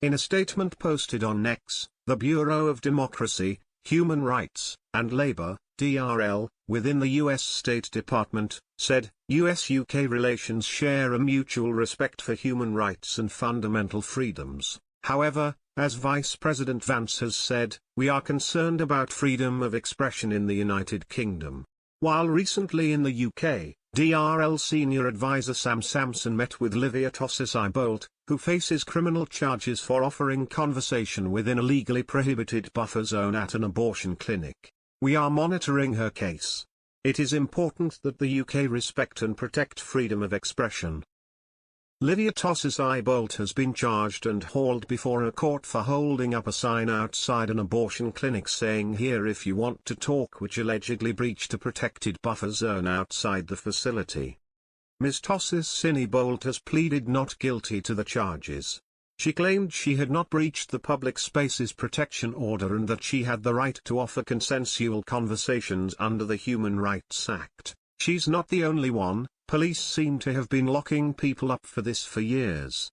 In a statement posted on X, the Bureau of Democracy, Human Rights, and Labor, DRL, within the U.S. State Department, said, U.S.-UK relations share a mutual respect for human rights and fundamental freedoms. However, as Vice President Vance has said, we are concerned about freedom of expression in the United Kingdom. While recently in the UK, DRL senior advisor Sam Sampson met with Livia Tossis-Bolt, who faces criminal charges for offering conversation within a legally prohibited buffer zone at an abortion clinic. We are monitoring her case. It is important that the UK respect and protect freedom of expression. Livia Tossis-Bolt has been charged and hauled before a court for holding up a sign outside an abortion clinic saying "Here if you want to talk," which allegedly breached a protected buffer zone outside the facility. Ms. Tossis-Bolt has pleaded not guilty to the charges. She claimed she had not breached the Public Spaces Protection Order and that she had the right to offer consensual conversations under the Human Rights Act. She's not the only one. Police seem to have been locking people up for this for years.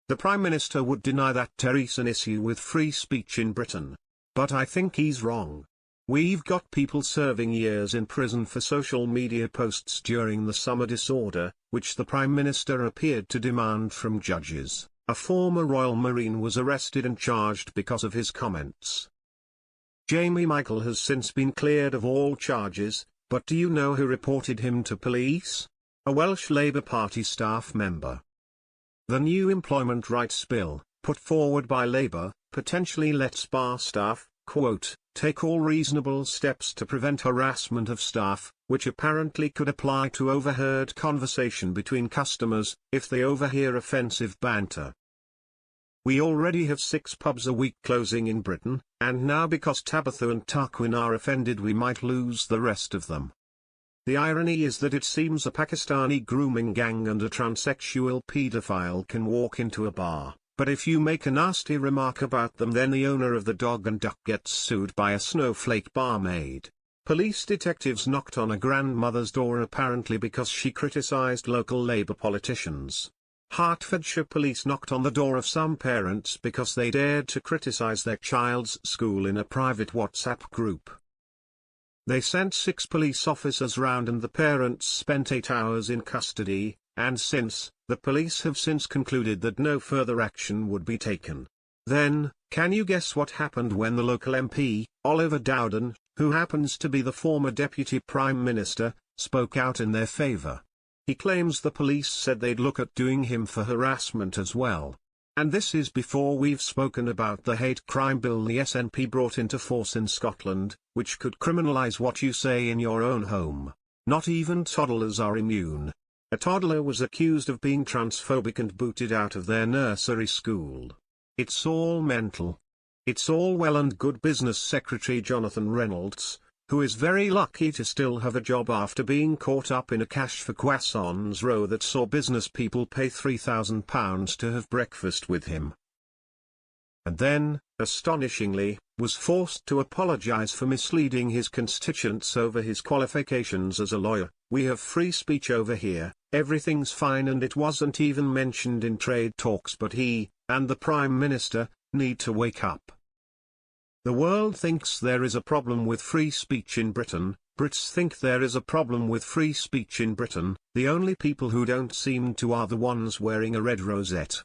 The Prime Minister would deny that there is an issue with free speech in Britain. But I think he's wrong. We've got people serving years in prison for social media posts during the summer disorder, which the Prime Minister appeared to demand from judges. A former Royal Marine was arrested and charged because of his comments. Jamie Michael has since been cleared of all charges. But do you know who reported him to police? A Welsh Labour Party staff member. The new Employment Rights Bill, put forward by Labour, potentially lets bar staff, quote, take all reasonable steps to prevent harassment of staff, which apparently could apply to overheard conversation between customers, if they overhear offensive banter. We already have 6 pubs a week closing in Britain, and now because Tabitha and Tarquin are offended we might lose the rest of them. The irony is that it seems a Pakistani grooming gang and a transsexual paedophile can walk into a bar, but if you make a nasty remark about them then the owner of the Dog and Duck gets sued by a snowflake barmaid. Police detectives knocked on a grandmother's door apparently because she criticised local Labour politicians. Hertfordshire police knocked on the door of some parents because they dared to criticise their child's school in a private WhatsApp group. They sent 6 police officers round and the parents spent 8 hours in custody, and the police have since concluded that no further action would be taken. Then, can you guess what happened when the local MP, Oliver Dowden, who happens to be the former Deputy Prime Minister, spoke out in their favour? He claims the police said they'd look at doing him for harassment as well. And this is before we've spoken about the hate crime bill the SNP brought into force in Scotland, which could criminalise what you say in your own home. Not even toddlers are immune. A toddler was accused of being transphobic and booted out of their nursery school. It's all mental. It's all well and good. Business Secretary Jonathan Reynolds, who is very lucky to still have a job after being caught up in a cash for croissants row that saw business people pay £3,000 to have breakfast with him. And then, astonishingly, was forced to apologise for misleading his constituents over his qualifications as a lawyer. We have free speech over here, everything's fine, and it wasn't even mentioned in trade talks, but he, and the Prime Minister, need to wake up. The world thinks there is a problem with free speech in Britain. Brits think there is a problem with free speech in Britain. The only people who don't seem to are the ones wearing a red rosette.